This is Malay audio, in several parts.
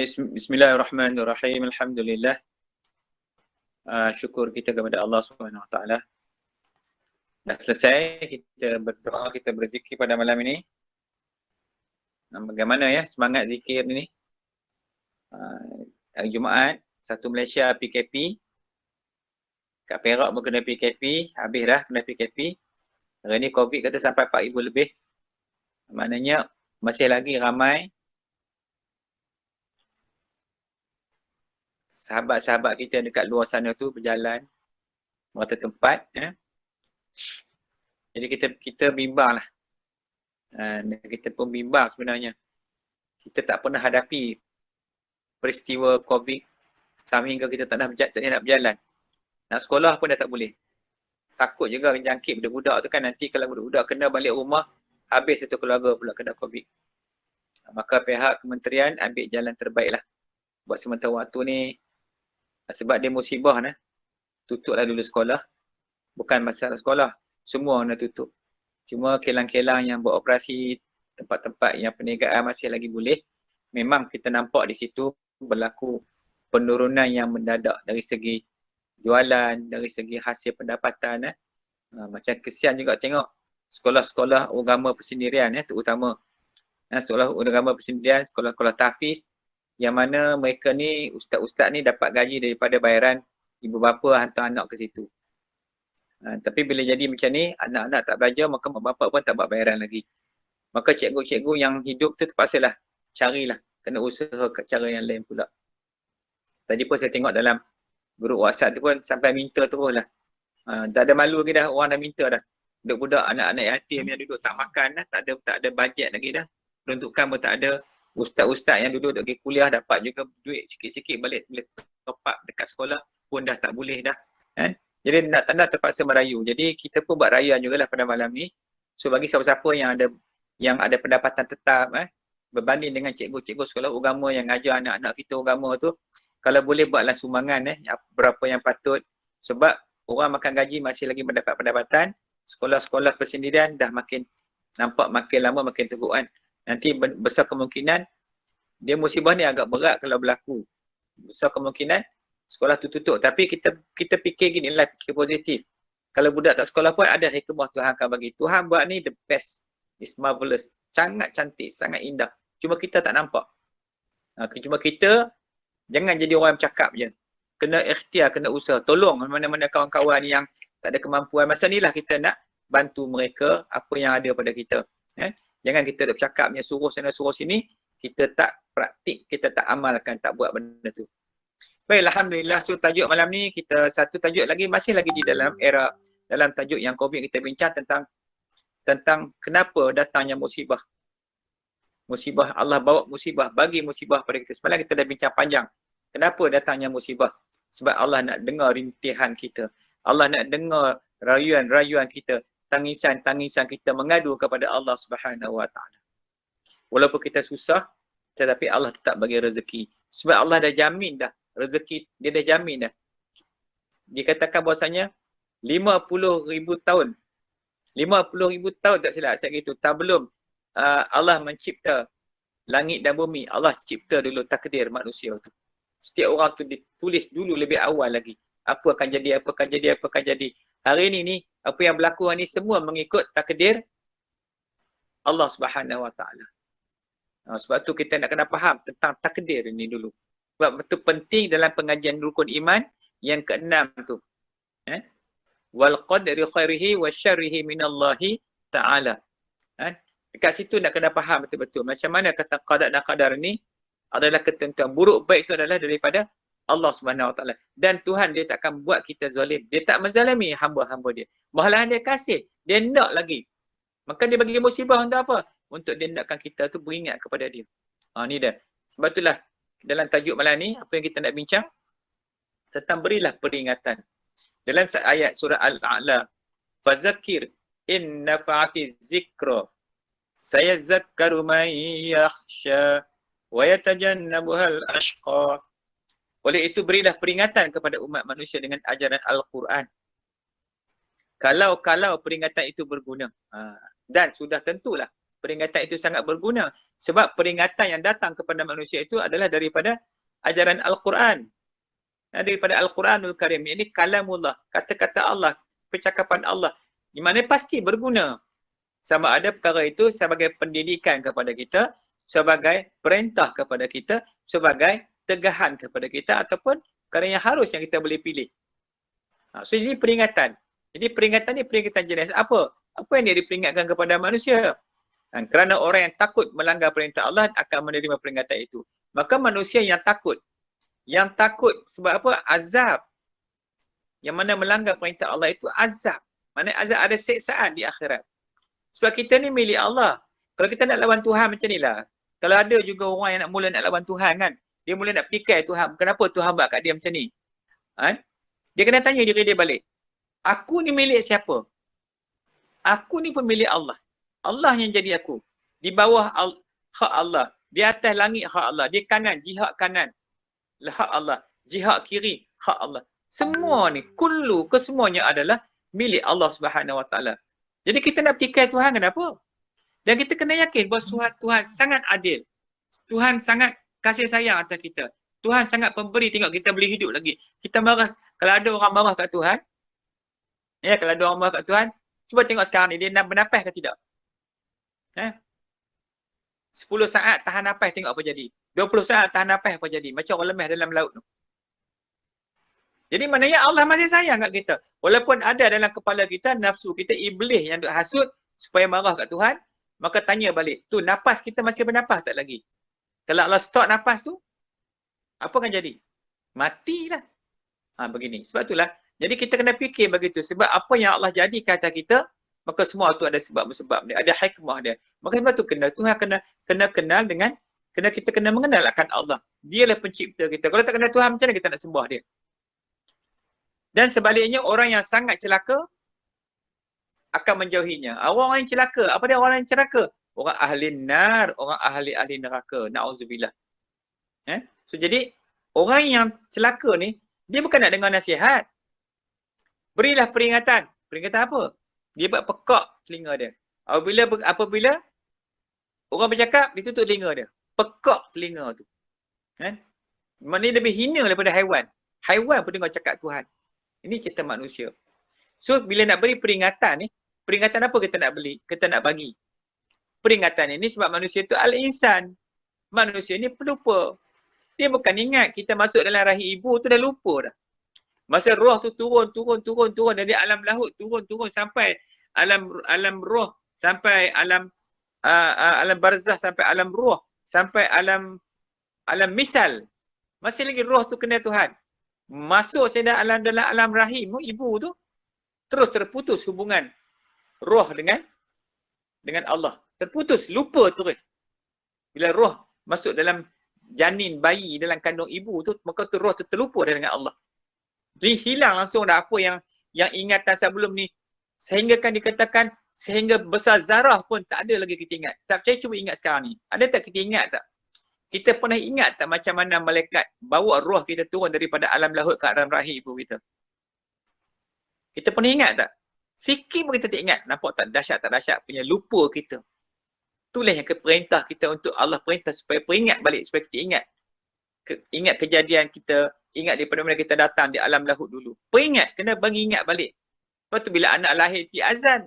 Bismillahirrahmanirrahim. Alhamdulillah. Syukur kita kepada Allah Subhanahu Wa Taala. Dah selesai kita berdoa, kita berzikir pada malam ini. Bagaimana ya semangat zikir ni? Hari Jumaat, satu Malaysia PKP. Kat Perak pun kena PKP, habis dah kena PKP. Hari ni COVID kata sampai 4,000 lebih. Maknanya masih lagi ramai sahabat-sahabat kita dekat luar sana tu berjalan merata tempat. Jadi kita bimbang lah. Kita pun bimbang sebenarnya. Kita tak pernah hadapi peristiwa COVID sehingga kita tak nak berjalan. Nak sekolah pun dah tak boleh. Takut juga jangkit budak-budak tu kan, nanti kalau budak-budak kena balik rumah, habis satu keluarga pula kena COVID. Maka pihak kementerian ambil jalan terbaik lah. Buat sementara waktu ni, sebab dia musibah lah. Tutuplah dulu sekolah. Bukan masalah sekolah. Semua nak tutup. Cuma kelang-kelang yang beroperasi, tempat-tempat yang perniagaan masih lagi boleh. Memang kita nampak di situ berlaku penurunan yang mendadak dari segi jualan, dari segi hasil pendapatan. Macam kesian juga tengok sekolah-sekolah agama persendirian terutama. Sekolah agama persendirian, sekolah-sekolah tahfiz yang mana mereka ni, ustaz-ustaz ni dapat gaji daripada bayaran ibu bapa hantar anak ke situ. Tapi bila jadi macam ni, anak-anak tak belajar, maka mak bapak pun tak buat bayaran lagi. Maka cikgu-cikgu yang hidup tu terpaksalah carilah, kena usaha kat cara yang lain pula. Tadi pun saya tengok dalam grup WhatsApp tu pun sampai minta terus lah. Tak ada malu lagi dah, orang dah minta dah. Budak-budak, anak-anak yatim yang duduk tak makan dah, tak ada bajet lagi dah. Peruntukan pun tak ada. Ustaz-ustaz yang duduk pergi kuliah dapat juga duit sikit-sikit balik, boleh top up dekat sekolah pun dah tak boleh dah. Jadi nak tak nak terpaksa merayu. Jadi kita pun buat rayuan jugalah pada malam ni. So bagi siapa-siapa yang ada pendapatan tetap, berbanding dengan cikgu-cikgu sekolah agama yang ngajar anak-anak kita agama tu, kalau boleh buatlah sumbangan berapa yang patut. Sebab orang makan gaji masih lagi mendapat pendapatan. Sekolah-sekolah persendirian dah makin nampak makin lama makin teruk kan. Nanti besar kemungkinan dia musibah ni agak berat kalau berlaku. Besar kemungkinan sekolah tu tutup. Tapi kita fikir gini lah, fikir positif. Kalau budak tak sekolah pun ada hikmah Tuhan akan bagi. Tuhan buat ni the best. It's marvelous. Sangat cantik, sangat indah. Cuma kita tak nampak. Cuma kita jangan jadi orang yang cakap je. Kena ikhtiar, kena usaha. Tolong mana-mana kawan-kawan yang tak ada kemampuan. Masa ni lah kita nak bantu mereka apa yang ada pada kita. Jangan kita dah bercakapnya suruh sana suruh sini. Kita tak praktik, kita tak amalkan, tak buat benda tu. Baik, Alhamdulillah. So tajuk malam ni kita satu tajuk lagi, masih lagi di dalam tajuk yang COVID kita bincang tentang kenapa datangnya musibah. Musibah, Allah bawa musibah, bagi musibah pada kita. Semalam kita dah bincang panjang. Kenapa datangnya musibah? Sebab Allah nak dengar rintihan kita. Allah nak dengar rayuan-rayuan kita, tangisan-tangisan kita mengadu kepada Allah Subhanahu Wa Taala. Walaupun kita susah, tetapi Allah tetap bagi rezeki. Sebab Allah dah jamin dah rezeki, dia dah jamin dah. Dikatakan bahasanya 50,000 tahun. 50,000 tahun tak silap saya gitu. Tak belum Allah mencipta langit dan bumi. Allah cipta dulu takdir manusia tu. Setiap orang tu ditulis dulu lebih awal lagi. Apa akan jadi, apa akan jadi, apa akan jadi. Hari ni apa yang berlaku ni semua mengikut takdir Allah Subhanahu Wa Taala. Sebab tu kita nak kena faham tentang takdir ni dulu. Sebab itu penting dalam pengajian rukun iman yang ke-6 tu. Wal qadri khairihi wa syarrihi minallahi ta'ala. Dekat situ nak kena faham betul-betul. Macam mana kata qadar dan qadar ni adalah ketentuan. Buruk baik itu adalah daripada Allah Subhanahu Wa Taala. Dan Tuhan dia takkan buat kita zalim. Dia tak menzalimi hamba-hamba dia. Malahan dia kasih. Dia nak lagi. Maka dia bagi musibah untuk apa? Untuk dia nakkan kita tu beringat kepada dia. Ni dah. Sebab itulah dalam tajuk malam ni, apa yang kita nak bincang? Tentang berilah peringatan. Dalam ayat surah Al-A'la. Fazakir in nafa'ati zikra. Sayazakkaru man yakhsha. Wa yatajannabuhal ashqa. Oleh itu berilah peringatan kepada umat manusia dengan ajaran Al-Quran. Kalau peringatan itu berguna. Dan sudah tentulah Peringatan itu sangat berguna. Sebab peringatan yang datang kepada manusia itu adalah daripada ajaran Al-Quran. Daripada Al-Quranul Karim. Ini kalamullah, kata-kata Allah, percakapan Allah. Di mana pasti berguna. Sama ada perkara itu sebagai pendidikan kepada kita, sebagai perintah kepada kita, sebagai tegahan kepada kita, ataupun perkara yang harus yang kita boleh pilih. So ini peringatan. Jadi peringatan ni peringatan jenis apa? Apa yang dia diperingatkan kepada manusia? Kerana orang yang takut melanggar perintah Allah akan menerima peringatan itu. Maka manusia yang takut sebab apa? Azab. Yang mana melanggar perintah Allah itu azab. Mana azab, ada siksaan di akhirat. Sebab kita ni milik Allah. Kalau kita nak lawan Tuhan macam ni lah. Kalau ada juga orang yang mula nak lawan Tuhan kan. Dia mula nak petikai Tuhan. Kenapa Tuhan buat kat dia macam ni? Dia kena tanya diri dia balik. Aku ni milik siapa? Aku ni pemilik Allah. Allah yang jadi aku. Di bawah hak Allah. Di atas langit hak Allah. Di kanan, jihad kanan. Hak Allah. Jihad kiri, hak Allah. Semua ni, kullu, kesemuanya adalah milik Allah Subhanahu Wa Taala. Jadi kita nak petikai Tuhan kenapa? Dan kita kena yakin bahawa Tuhan sangat adil. Tuhan sangat kasih sayang atas kita. Tuhan sangat pemberi, tengok kita boleh hidup lagi. Kita marah, kalau ada orang marah kat Tuhan, kalau ada orang marah kat Tuhan, cuba tengok sekarang ni, dia nak bernafas ke tidak? 10 saat tahan nafas, tengok apa jadi. 20 saat tahan nafas, apa jadi. Macam orang lemah dalam laut tu. Jadi maknanya Allah masih sayang kat kita. Walaupun ada dalam kepala kita, nafsu kita, iblis yang duk hasut supaya marah kat Tuhan, maka tanya balik, tu nafas kita masih bernafas tak lagi? Kalau Allah stop nafas tu, apa akan jadi? Matilah. Begini. Sebab itulah, jadi kita kena fikir begitu. Sebab apa yang Allah jadikan atas kita, maka semua tu ada sebab-sebab dia, ada hikmah dia. Maka sebab tu Tuhan kena kenal dengan, kita kena mengenal akan Allah. Dialah pencipta kita. Kalau tak kenal Tuhan, macam mana kita nak sembah dia? Dan sebaliknya, orang yang sangat celaka akan menjauhinya. Orang yang celaka, apa dia orang yang celaka? Orang ahli nar, orang ahli neraka. Na'udzubillah. So jadi, orang yang celaka ni, dia bukan nak dengar nasihat. Berilah peringatan. Peringatan apa? Dia buat pekak telinga dia. Apabila orang bercakap, dia tutup telinga dia. Pekak telinga tu. Maknanya lebih hina daripada haiwan. Haiwan pun dengar cakap Tuhan. Ini cerita manusia. So, bila nak beri peringatan ni, peringatan apa kita nak bagi? Peringatan ini sebab manusia itu al-insan. Manusia ni pelupa. Dia bukan ingat kita masuk dalam rahim ibu tu dah lupa dah. Masa roh tu turun dari alam lahut, turun sampai alam roh, sampai alam barzah, sampai alam roh, sampai alam misal. Masih lagi roh tu kena Tuhan. Masuk saya dalam alam rahim ibu tu, terus terputus hubungan roh dengan Allah. Terputus, lupa terus. Bila roh masuk dalam janin bayi dalam kandung ibu tu, maka tu roh tu terlupa dengan Allah. Jadi hilang langsung dah apa yang ingatan sebelum ni. Sehingga kan dikatakan, sehingga besar zarah pun tak ada lagi kita ingat. Tak percaya, cuba ingat sekarang ni. Ada tak kita ingat tak? Kita pernah ingat tak macam mana malaikat bawa roh kita turun daripada alam lahut ke alam rahim ibu kita? Kita pernah ingat tak? Sikit pun kita tak ingat. Nampak tak dahsyat punya lupa kita. Itulah yang perintah kita untuk Allah perintah supaya peringat balik, supaya kita ingat. Ingat kejadian kita, ingat daripada mana kita datang di alam lahut dulu. Peringat, kena bagi ingat balik. Lepas tu bila anak lahir, diazan.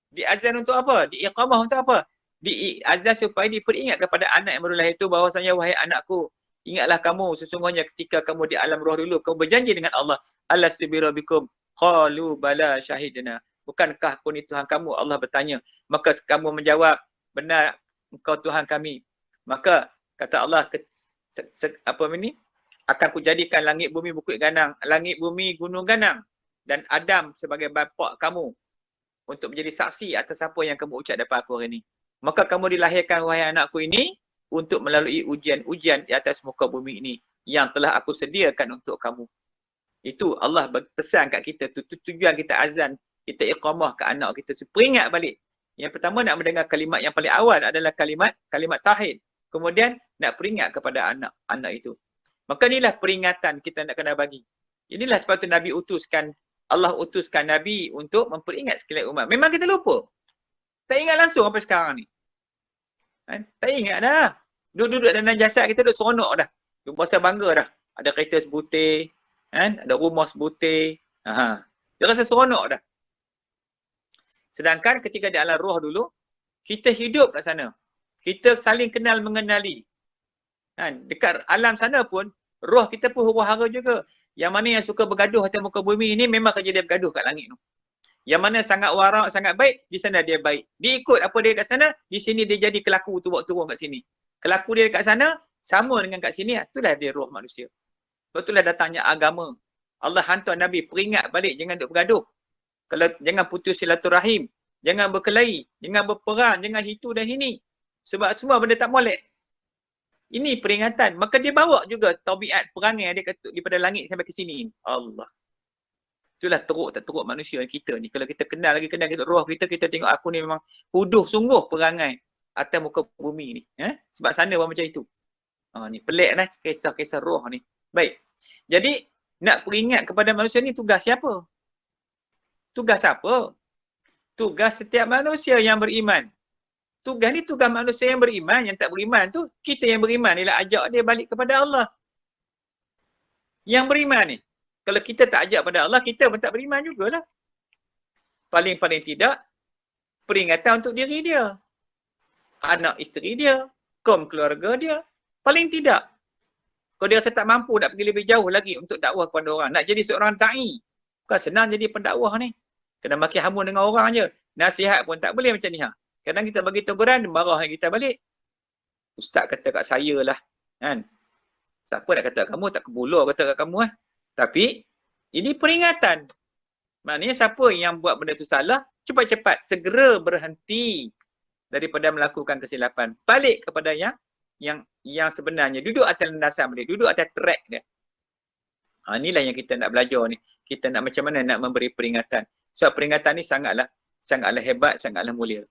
Diazan untuk apa? Diiqamah untuk apa? Diazan supaya diperingat kepada anak yang baru lahir itu bahawasanya, wahai anakku, ingatlah kamu sesungguhnya ketika kamu di alam roh dulu, kamu berjanji dengan Allah. Alastu birabbikum qalu bala syahidna. Bukankah aku ni Tuhan kamu? Allah bertanya. Maka kamu menjawab, benar engkau Tuhan kami. Maka kata Allah, akan kujadikan langit bumi bukit ganang, langit bumi gunung ganang, dan Adam sebagai bapa kamu untuk menjadi saksi atas apa yang kamu ucap depan aku hari ini. Maka kamu dilahirkan wahai anakku ini untuk melalui ujian-ujian di atas muka bumi ini yang telah aku sediakan untuk kamu. Itu Allah pesan kat kita, tujuan kita azan, kita iqamah ke anak kita, peringat balik. Yang pertama nak mendengar kalimat yang paling awal adalah kalimat tauhid. Kemudian nak peringat kepada anak itu. Maka inilah peringatan kita nak kena bagi. Inilah sebab tu Allah utuskan Nabi untuk memperingat sekalian umat. Memang kita lupa. Tak ingat langsung sampai sekarang ni. Kan? Tak ingat dah. Duduk-duduk dalam jasad kita duduk seronok dah. Duduk pasal bangga dah. Ada kereta sebutir, kan? Ada rumah sebutir. Dia rasa seronok dah. Sedangkan ketika di alam roh dulu, kita hidup kat sana. Kita saling kenal mengenali. Kan? Dekat alam sana pun, roh kita pun huru-hara juga. Yang mana yang suka bergaduh atas muka bumi ni memang kerja dia bergaduh kat langit tu. Yang mana sangat warak, sangat baik, di sana dia baik. Dia ikut apa dia kat sana, di sini dia jadi kelaku tu buat turun kat sini. Kelaku dia kat sana, sama dengan kat sini, itulah dia roh manusia. Sebab itulah datangnya agama. Allah hantar Nabi peringat balik, jangan duk bergaduh. Kalau jangan putus silaturahim, jangan berkelahi, jangan berperang, jangan itu dan ini. Sebab semua benda tak molek. Ini peringatan. Maka dia bawa juga tabiat perangai dia daripada langit sampai ke sini. Allah. Itulah teruk tak teruk manusia kita ni. Kalau kita kenal lagi, kenal kita roh kita, kita tengok aku ni memang huduh sungguh perangai atas muka bumi ni. Sebab sana pun macam itu. Ni pelik lah kisah-kisah roh ni. Baik. Jadi, nak peringat kepada manusia ni tugas siapa? Tugas apa? Tugas setiap manusia yang beriman. Tugas ni tugas manusia yang beriman. Yang tak beriman tu, kita yang beriman ni lah ajak dia balik kepada Allah. Yang beriman ni. Kalau kita tak ajak pada Allah, kita pun tak beriman jugalah. Paling-paling tidak, peringatan untuk diri dia. Anak isteri dia. Kaum keluarga dia. Paling tidak. Kalau dia rasa tak mampu nak pergi lebih jauh lagi untuk dakwah kepada orang. Nak jadi seorang da'i. Bukan senang jadi pendakwah ni. Kena makin hamun dengan orang je. Nasihat pun tak boleh macam ni. Kadang kita bagi teguran, marah kita balik. Ustaz kata kat saya lah. Kan? Siapa nak kata kat kamu? Tak kebulur kata kat kamu. Tapi, ini peringatan. Maknanya siapa yang buat benda tu salah, cepat-cepat, segera berhenti daripada melakukan kesilapan. Balik kepada yang sebenarnya. Duduk atas landasan dia. Duduk atas track dia. Inilah yang kita nak belajar ni. Kita nak macam mana nak memberi peringatan. Sebab peringatan ni sangatlah hebat, sangatlah mulia.